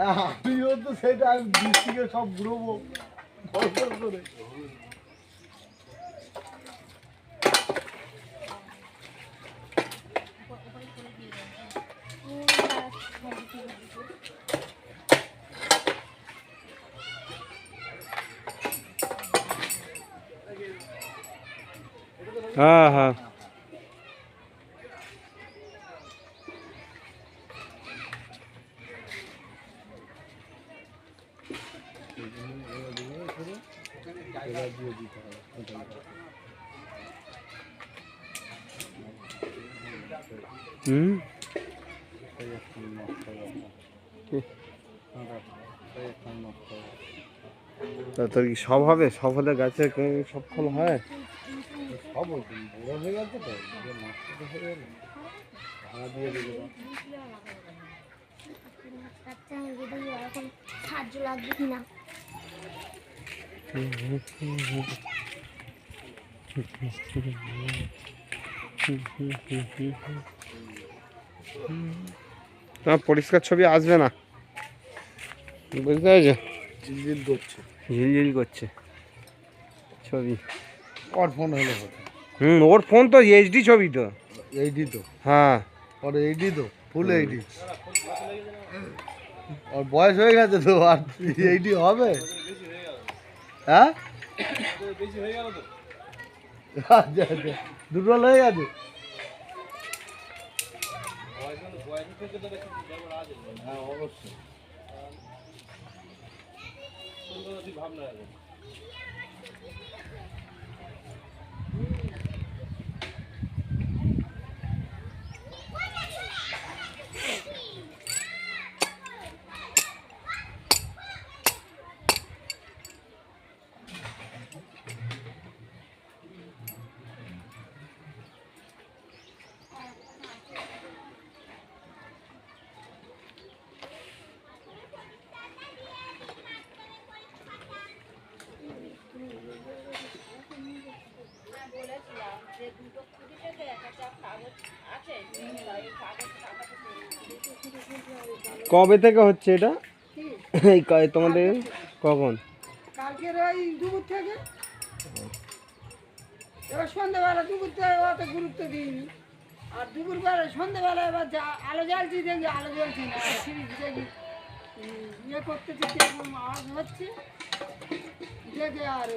আমিও তো সেটা আমি বৃষ্টিকে সব ঘুরবো করে। হ্যাঁ হ্যাঁ তোর কি সব হবে? সব হলে গাছে সব ফল হয়? সব বড় হয়ে গেছে তো নষ্ট হয়ে গেল ভাড়া দিয়ে দিল। এখন সাহায্য লাগবে কিনা পরিষ্কার ছবি আসবে না, বুঝতে পেরেছো? ঝিলঝিল করছে, ঝিলঝিল করছে ছবি। ওর ফোন হলো ওর ফোন তো এইচডি ছবি তো। এইডি তো, হ্যাঁ ওর এইডি তো, ফুল এইডি। ওর বয়স হয়ে গেছে তো, আর এইডি হবে? হ্যাঁ আচ্ছা আচ্ছা, দুর্বল হয়ে গেছে। হ্যাঁ অবশ্যই। কবে থেকে হচ্ছে এটা? এই তোমাদের কখন? কালকের ওই দুপুর থেকে। এবার সন্ধ্যাবেলা দুপুর থেকে অত গুরুত্ব দিইনি, আর দুপুরবেলা সন্ধ্যাবেলা এবার আলো জ্বালছি, দেখি আলো জ্বলছি না, সিরিজ দেখি ইয়ে করতেছি, আওয়াজ হচ্ছে দেখে আর